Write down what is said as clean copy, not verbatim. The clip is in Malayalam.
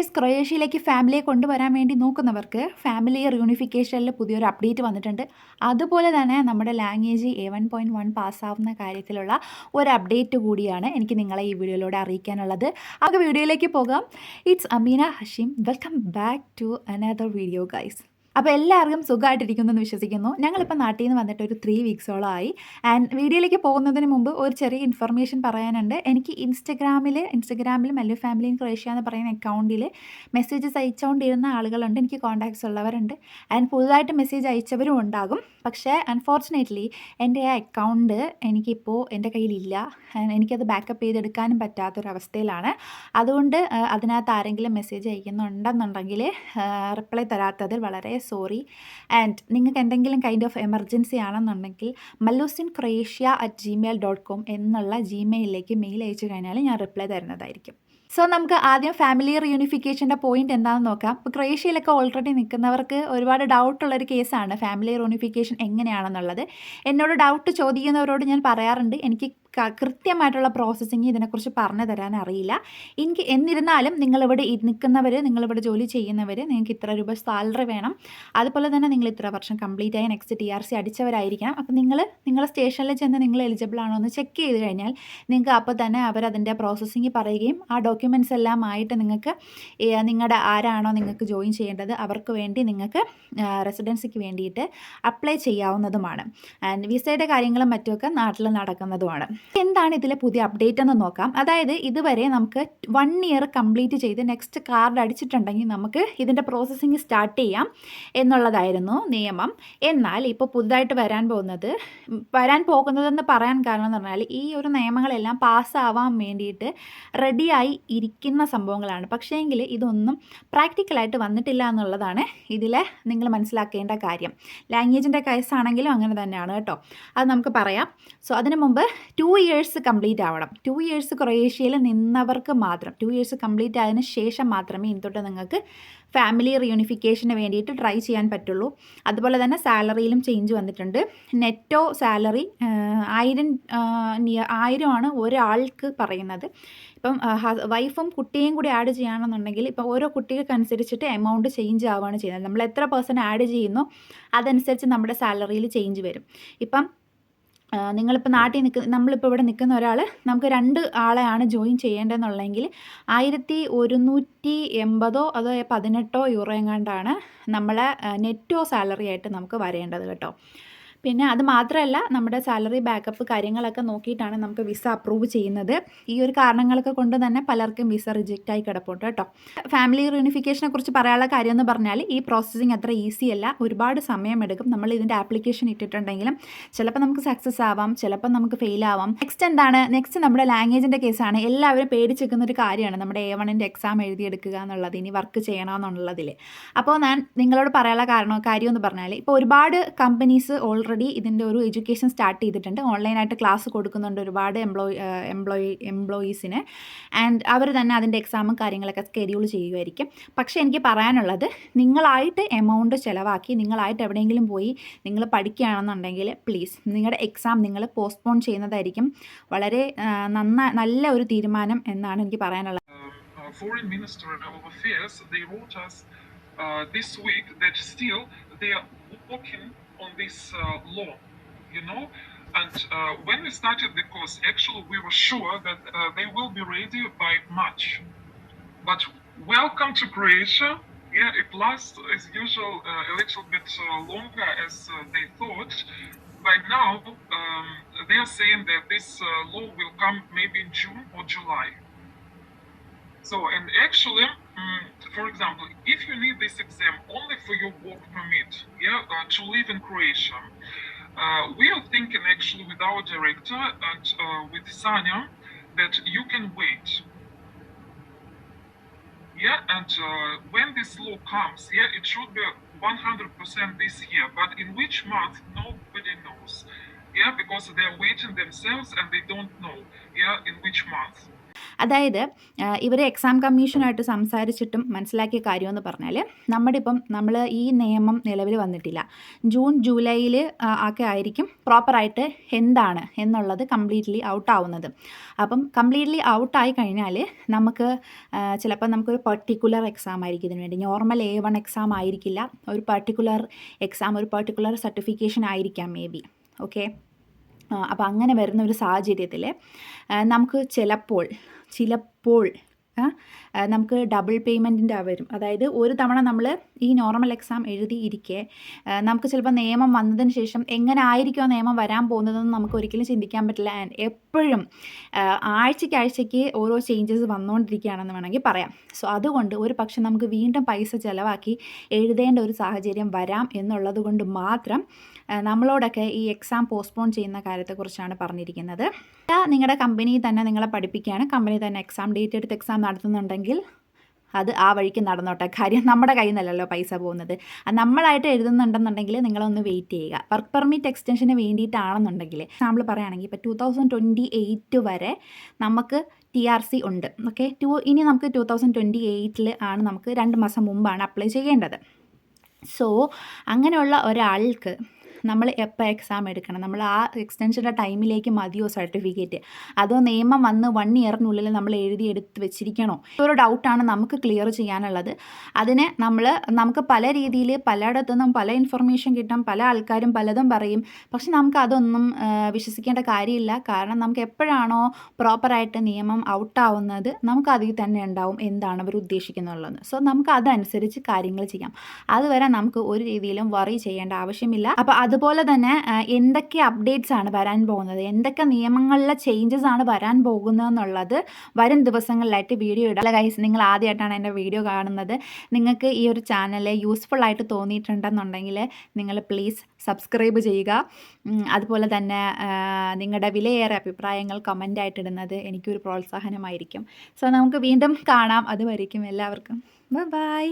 ഗൈസ്, ക്രൊയേഷ്യയിലേക്ക് ഫാമിലിയെ കൊണ്ടുവരാൻ വേണ്ടി നോക്കുന്നവർക്ക് ഫാമിലി റിയൂണിഫിക്കേഷനിൽ പുതിയൊരു അപ്ഡേറ്റ് വന്നിട്ടുണ്ട്. അതുപോലെ തന്നെ നമ്മുടെ ലാംഗ്വേജ് A1.1 പാസ്സാവുന്ന കാര്യത്തിലുള്ള ഒരു അപ്ഡേറ്റ് കൂടിയാണ് എനിക്ക് നിങ്ങളെ ഈ വീഡിയോയിലൂടെ അറിയിക്കാനുള്ളത്. നമുക്ക് വീഡിയോയിലേക്ക് പോകാം. It's Ameena Hashim. Welcome back to another video guys. അപ്പോൾ എല്ലാവർക്കും സുഖമായിട്ടിരിക്കുന്നു എന്ന് വിശ്വസിക്കുന്നു. ഞങ്ങളിപ്പോൾ നാട്ടിൽ നിന്ന് വന്നിട്ട് ഒരു 3 വീക്സോളമായി. ആൻഡ് വീഡിയോയിലേക്ക് പോകുന്നതിന് മുമ്പ് ഒരു ചെറിയ ഇൻഫർമേഷൻ പറയാനുണ്ട്. എനിക്ക് ഇൻസ്റ്റഗ്രാമിൽ മല്ലു ഫാമിലി ഇൻ ക്രൊയേഷ്യ എന്ന് പറയുന്ന അക്കൗണ്ടിൽ മെസ്സേജസ് അയച്ചുകൊണ്ടിരുന്ന ആളുകളുണ്ട്, എനിക്ക് കോൺടാക്ട്സ് ഉള്ളവരുണ്ട്. ആൻഡ് പുതുതായിട്ട് മെസ്സേജ് അയച്ചവരും ഉണ്ടാകും. പക്ഷേ അൺഫോർച്ചുനേറ്റ്ലി എൻ്റെ ആ അക്കൗണ്ട് എനിക്കിപ്പോൾ എൻ്റെ കയ്യിലില്ല. എനിക്കത് ബാക്കപ്പ് ചെയ്തെടുക്കാനും പറ്റാത്തൊരവസ്ഥയിലാണ്. അതുകൊണ്ട് അതിനകത്ത് ആരെങ്കിലും മെസ്സേജ് അയക്കുന്നുണ്ടെന്നുണ്ടെങ്കിൽ റിപ്ലൈ തരാത്തതിൽ വളരെ സോറി. ആൻഡ് നിങ്ങൾക്ക് എന്തെങ്കിലും കൈൻഡ് ഓഫ് എമർജൻസി ആണെന്നുണ്ടെങ്കിൽ mallusinCroatia@gmail.com എന്നുള്ള ജിമെയിലിലേക്ക് മെയിൽ അയച്ചു കഴിഞ്ഞാൽ ഞാൻ റിപ്ലൈ തരുന്നതായിരിക്കും. സോ നമുക്ക് ആദ്യം ഫാമിലി റിയൂണിഫിക്കേഷൻ്റെ പോയിന്റ് എന്താണെന്ന് നോക്കാം. ഇപ്പോൾ ക്രൊയേഷ്യയിലൊക്കെ ഓൾറെഡി നിൽക്കുന്നവർക്ക് ഒരുപാട് ഡൗട്ടുള്ളൊരു കേസാണ് ഫാമിലി റിയൂണിഫിക്കേഷൻ എങ്ങനെയാണെന്നുള്ളത്. എന്നോട് ഡൗട്ട് ചോദിക്കുന്നവരോട് ഞാൻ പറയാറുണ്ട്, എനിക്ക് കൃത്യമായിട്ടുള്ള പ്രോസസ്സിങ് ഇതിനെക്കുറിച്ച് പറഞ്ഞു തരാൻ അറിയില്ല. എന്നിരുന്നാലും നിങ്ങളിവിടെ നിൽക്കുന്നവർ, നിങ്ങളിവിടെ ജോലി ചെയ്യുന്നവർ, നിങ്ങൾക്ക് ഇത്ര രൂപ സാലറി വേണം, അതുപോലെ തന്നെ നിങ്ങൾ ഇത്ര വർഷം കംപ്ലീറ്റ് ആയി നെക്സ്റ്റ് TRC അടിച്ചവരായിരിക്കണം. അപ്പോൾ നിങ്ങളുടെ സ്റ്റേഷനിൽ ചെന്ന് നിങ്ങൾ എലിജിബിൾ ആണോ എന്ന് ചെക്ക് ചെയ്ത് കഴിഞ്ഞാൽ നിങ്ങൾക്ക് അപ്പോൾ തന്നെ അവരതിൻ്റെ പ്രോസസ്സിങ് പറയുകയും ആ ഡോക്യുമെൻറ്റ്സ് എല്ലാം ആയിട്ട് നിങ്ങൾക്ക് നിങ്ങളുടെ ആരാണോ നിങ്ങൾക്ക് ജോയിൻ ചെയ്യേണ്ടത് അവർക്ക് വേണ്ടി നിങ്ങൾക്ക് റെസിഡൻസിക്ക് വേണ്ടിയിട്ട് അപ്ലൈ ചെയ്യാവുന്നതുമാണ്. ആൻഡ് വിസയുടെ കാര്യങ്ങളും മറ്റുമൊക്കെ നാട്ടിൽ നടക്കുന്നതുമാണ്. എന്താണ് ഇതിലെ പുതിയ അപ്ഡേറ്റ് എന്ന് നോക്കാം. അതായത് ഇതുവരെ നമുക്ക് 1 ഇയർ കംപ്ലീറ്റ് ചെയ്ത് നെക്സ്റ്റ് കാർഡ് അടിച്ചിട്ടുണ്ടെങ്കിൽ നമുക്ക് ഇതിൻ്റെ പ്രോസസ്സിങ് സ്റ്റാർട്ട് ചെയ്യാം എന്നുള്ളതായിരുന്നു നിയമം. എന്നാൽ ഇപ്പോൾ പുതുതായിട്ട് വരാൻ പോകുന്നതെന്ന് പറയാൻ കാരണം എന്ന് പറഞ്ഞാൽ ഈ ഒരു നിയമങ്ങളെല്ലാം പാസ്സാവാൻ വേണ്ടിയിട്ട് റെഡിയായി ഇരിക്കുന്ന സംഭവങ്ങളാണ്. പക്ഷേങ്കിൽ ഇതൊന്നും പ്രാക്ടിക്കലായിട്ട് വന്നിട്ടില്ല എന്നുള്ളതാണ് ഇതിൽ നിങ്ങൾ മനസ്സിലാക്കേണ്ട കാര്യം. ലാംഗ്വേജിൻ്റെ കേസാണെങ്കിലും അങ്ങനെ തന്നെയാണ് കേട്ടോ. അത് നമുക്ക് പറയാം. സോ അതിന് മുമ്പ് 2 ഇയേഴ്സ് കംപ്ലീറ്റ് ആവണം. 2 ഇയേഴ്സ് ക്രൊയേഷ്യയിൽ നിന്നവർക്ക് മാത്രം, 2 ഇയേഴ്സ് കംപ്ലീറ്റ് ആയതിനു ശേഷം മാത്രമേ ഇനി തൊട്ട് നിങ്ങൾക്ക് ഫാമിലി റിയൂണിഫിക്കേഷന് വേണ്ടിയിട്ട് ട്രൈ ചെയ്യാൻ പറ്റുള്ളൂ. അതുപോലെ തന്നെ സാലറിയിലും ചേഞ്ച് വന്നിട്ടുണ്ട്. നെറ്റോ സാലറി 1000 ആണ് ഒരാൾക്ക് പറയുന്നത്. ഇപ്പം വൈഫും കുട്ടിയും കൂടി ആഡ് ചെയ്യുകയാണെന്നുണ്ടെങ്കിൽ ഇപ്പോൾ ഓരോ കുട്ടികൾക്കനുസരിച്ചിട്ട് എമൗണ്ട് ചേഞ്ച് ആവുകയാണ് ചെയ്യുന്നത്. നമ്മൾ എത്ര പേഴ്സൺ ആഡ് ചെയ്യുന്നു അതനുസരിച്ച് നമ്മുടെ സാലറിയിൽ ചേഞ്ച് വരും. ഇപ്പം നിങ്ങളിപ്പോൾ നമ്മളിപ്പോൾ ഇവിടെ നിൽക്കുന്ന ഒരാൾ, നമുക്ക് 2 ആളെയാണ് ജോയിൻ ചെയ്യേണ്ടതെന്നുള്ളെങ്കിൽ 1180 അതോ 18 യൂറോ എങ്ങാണ്ടാണ് നമ്മളെ നെറ്റോ സാലറി ആയിട്ട് നമുക്ക് വരേണ്ടത് കേട്ടോ. പിന്നെ അത് മാത്രമല്ല, നമ്മുടെ സാലറി ബാക്കപ്പ് കാര്യങ്ങളൊക്കെ നോക്കിയിട്ടാണ് നമുക്ക് വിസ അപ്രൂവ് ചെയ്യുന്നത്. ഈ ഒരു കാരണങ്ങളൊക്കെ കൊണ്ട് തന്നെ പലർക്കും വിസ റിജക്റ്റ് ആയി കിടപ്പുണ്ട് കേട്ടോ. ഫാമിലി റിയൂണിഫിക്കേഷനെ കുറിച്ച് പറയാനുള്ള കാര്യം എന്ന് പറഞ്ഞാൽ ഈ പ്രോസസ്സിങ് അത്ര ഈസി അല്ല, ഒരുപാട് സമയമെടുക്കും. നമ്മൾ ഇതിൻ്റെ ആപ്ലിക്കേഷൻ ഇട്ടിട്ടുണ്ടെങ്കിലും ചിലപ്പോൾ നമുക്ക് സക്സസ് ആവാം, ചിലപ്പോൾ നമുക്ക് ഫെയിൽ ആവാം. നെക്സ്റ്റ് നമ്മുടെ ലാംഗ്വേജിൻ്റെ കേസാണ്. എല്ലാവരും പേടിച്ചെക്കുന്ന ഒരു കാര്യമാണ് നമ്മുടെ A1-ൻ്റെ എക്സാം എഴുതിയെടുക്കുക എന്നുള്ളത്, ഇനി വർക്ക് ചെയ്യണമെന്നുള്ളതിൽ. അപ്പോൾ ഞാൻ നിങ്ങളോട് പറയാനുള്ള കാര്യം എന്ന് പറഞ്ഞാൽ ഇപ്പോൾ ഒരുപാട് കമ്പനീസ് ഓൾറെഡി ഇതിൻ്റെ ഒരു എഡ്യൂക്കേഷൻ സ്റ്റാർട്ട് ചെയ്തിട്ടുണ്ട്. ഓൺലൈനായിട്ട് ക്ലാസ് കൊടുക്കുന്നുണ്ട് ഒരുപാട് എംപ്ലോയീസിന്. ആൻഡ് അവർ തന്നെ അതിൻ്റെ എക്സാമും കാര്യങ്ങളൊക്കെ സ്കെഡ്യൂൾ ചെയ്യുമായിരിക്കും. പക്ഷേ എനിക്ക് പറയാനുള്ളത്, നിങ്ങളായിട്ട് എമൗണ്ട് ചിലവാക്കി നിങ്ങളായിട്ട് എവിടെയെങ്കിലും പോയി നിങ്ങൾ പഠിക്കുകയാണെന്നുണ്ടെങ്കിൽ പ്ലീസ് നിങ്ങളുടെ എക്സാം നിങ്ങൾ പോസ്റ്റ്പോൺ ചെയ്യുന്നതായിരിക്കും വളരെ നല്ല ഒരു തീരുമാനം എന്നാണ് എനിക്ക് പറയാനുള്ളത്. Foreign Minister of Affairs, they wrote us this week that still they are working on this law, and when we started the course, actually we were sure that they will be ready by March, but welcome to Croatia. Yeah, it lasts as usual a little bit longer as they thought. By now they are saying that this law will come maybe in June or July. So, and actually, for example, if you need this exam only for your work permit, to live in Croatia, we are thinking actually with our director and with Sanya that you can wait. And when this law comes, it should be 100% this year, but in which month, nobody knows. Because they are waiting themselves and they don't know, in which month. അതായത് ഇവർ എക്സാം കമ്മീഷനായിട്ട് സംസാരിച്ചിട്ടും മനസ്സിലാക്കിയ കാര്യമെന്ന് പറഞ്ഞാൽ നമ്മൾ ഈ നിയമം നിലവിൽ വന്നിട്ടില്ല. ജൂൺ ജൂലൈയിൽ ഒക്കെ ആയിരിക്കും പ്രോപ്പറായിട്ട് എന്താണ് എന്നുള്ളത് കംപ്ലീറ്റ്ലി ഔട്ടാവുന്നത്. അപ്പം കംപ്ലീറ്റ്ലി ഔട്ടായി കഴിഞ്ഞാൽ ചിലപ്പോൾ നമുക്കൊരു പർട്ടിക്കുലർ എക്സാം ആയിരിക്കും ഇതിന് വേണ്ടി. നോർമൽ A1 എക്സാം ആയിരിക്കില്ല, ഒരു പർട്ടിക്കുലർ എക്സാം, ഒരു പർട്ടിക്കുലർ സർട്ടിഫിക്കേഷൻ ആയിരിക്കാം മേ ബി. ഓക്കെ, അപ്പോൾ അങ്ങനെ വരുന്ന ഒരു സാഹചര്യത്തിൽ നമുക്ക് ചിലപ്പോൾ നമുക്ക് ഡബിൾ പേയ്മെൻറ്റിൻ്റെ വരും. അതായത് ഒരു തവണ നമ്മൾ ഈ നോർമൽ എക്സാം എഴുതിയിരിക്കെ നമുക്ക് ചിലപ്പോൾ നിയമം വന്നതിന് ശേഷം എങ്ങനെ ആയിരിക്കുമോ നിയമം വരാൻ പോകുന്നതെന്ന് നമുക്ക് ഒരിക്കലും ചിന്തിക്കാൻ പറ്റില്ല. ആൻഡ് എപ്പോഴും ആഴ്ചയ്ക്ക് ഓരോ ചേഞ്ചസ് വന്നുകൊണ്ടിരിക്കുകയാണെന്ന് വേണമെങ്കിൽ പറയാം. സോ അതുകൊണ്ട് ഒരു പക്ഷെ നമുക്ക് വീണ്ടും പൈസ ചിലവാക്കി എഴുതേണ്ട ഒരു സാഹചര്യം വരാം എന്നുള്ളത് കൊണ്ട് മാത്രം നമ്മളോടൊക്കെ ഈ എക്സാം പോസ്റ്റ്പോൺ ചെയ്യുന്ന കാര്യത്തെക്കുറിച്ചാണ് പറഞ്ഞിരിക്കുന്നത്. നിങ്ങളുടെ കമ്പനി തന്നെ നിങ്ങളെ പഠിപ്പിക്കുകയാണ്, കമ്പനി തന്നെ എക്സാം ഡേറ്റ് എടുത്ത് എക്സാം നടത്തുന്നുണ്ടെങ്കിൽ അത് ആ വഴിക്ക് നടന്നോട്ടെ. കാര്യം നമ്മുടെ കയ്യിൽ നിന്നല്ലല്ലോ പൈസ പോകുന്നത്. നമ്മളായിട്ട് എഴുതുന്നുണ്ടെന്നുണ്ടെങ്കിൽ നിങ്ങളൊന്ന് വെയിറ്റ് ചെയ്യുക. വർക്ക് പെർമിറ്റ് എക്സ്റ്റൻഷന് വേണ്ടിയിട്ടാണെന്നുണ്ടെങ്കിൽ എക്സാമ്പിൾ പറയുകയാണെങ്കിൽ ഇപ്പോൾ 2028 വരെ നമുക്ക് TRC ഉണ്ട്. ഓക്കെ, ഇനി നമുക്ക് 2028 ആണ് നമുക്ക് 2 മാസം മുമ്പാണ് അപ്ലൈ ചെയ്യേണ്ടത്. സോ അങ്ങനെയുള്ള ഒരാൾക്ക് നമ്മൾ എപ്പോൾ എക്സാം എടുക്കണം, നമ്മൾ ആ എക്സ്റ്റൻഷൻ്റെ ടൈമിലേക്ക് മതിയോ സർട്ടിഫിക്കറ്റ്, അതോ നിയമം വന്ന് 1 ഇയറിനുള്ളിൽ നമ്മൾ എടുത്ത് വെച്ചിരിക്കണോ? ഒരു ഡൗട്ടാണ് നമുക്ക് ക്ലിയർ ചെയ്യാനുള്ളത്. അതിന് നമുക്ക് പല രീതിയിൽ പലയിടത്തുനിന്നും പല ഇൻഫർമേഷൻ കിട്ടും, പല ആൾക്കാരും പലതും പറയും. പക്ഷെ നമുക്ക് അതൊന്നും വിശ്വസിക്കേണ്ട കാര്യമില്ല. കാരണം നമുക്ക് എപ്പോഴാണോ പ്രോപ്പറായിട്ട് നിയമം ഔട്ടാവുന്നത് നമുക്ക് അതിൽ തന്നെ ഉണ്ടാവും എന്താണ് അവർ ഉദ്ദേശിക്കുന്നുള്ളത്. സോ നമുക്ക് അതനുസരിച്ച് കാര്യങ്ങൾ ചെയ്യാം. അതുവരെ നമുക്ക് ഒരു രീതിയിലും വറി ചെയ്യേണ്ട ആവശ്യമില്ല. അപ്പോൾ അതുപോലെ തന്നെ എന്തൊക്കെ അപ്ഡേറ്റ്സ് ആണ് വരാൻ പോകുന്നത്, എന്തൊക്കെ നിയമങ്ങളിലെ ചേഞ്ചസ് ആണ് വരാൻ പോകുന്നതെന്നുള്ളത് വരും ദിവസങ്ങളിലായിട്ട് വീഡിയോ ഇടാം. ഗൈസ്, നിങ്ങൾ ആദ്യമായിട്ടാണ് എൻ്റെ വീഡിയോ കാണുന്നത്, നിങ്ങൾക്ക് ഈ ഒരു ചാനൽ യൂസ്ഫുൾ ആയിട്ട് തോന്നിയിട്ടുണ്ടെന്നുണ്ടെങ്കിൽ നിങ്ങൾ പ്ലീസ് സബ്സ്ക്രൈബ് ചെയ്യുക. അതുപോലെ തന്നെ നിങ്ങളുടെ വിലയേറെ അഭിപ്രായങ്ങൾ കമൻ്റായിട്ട് ഇടുന്നത് എനിക്കൊരു പ്രോത്സാഹനമായിരിക്കും. സോ നമുക്ക് വീണ്ടും കാണാം. അതുവരേക്കും എല്ലാവർക്കും ബൈ.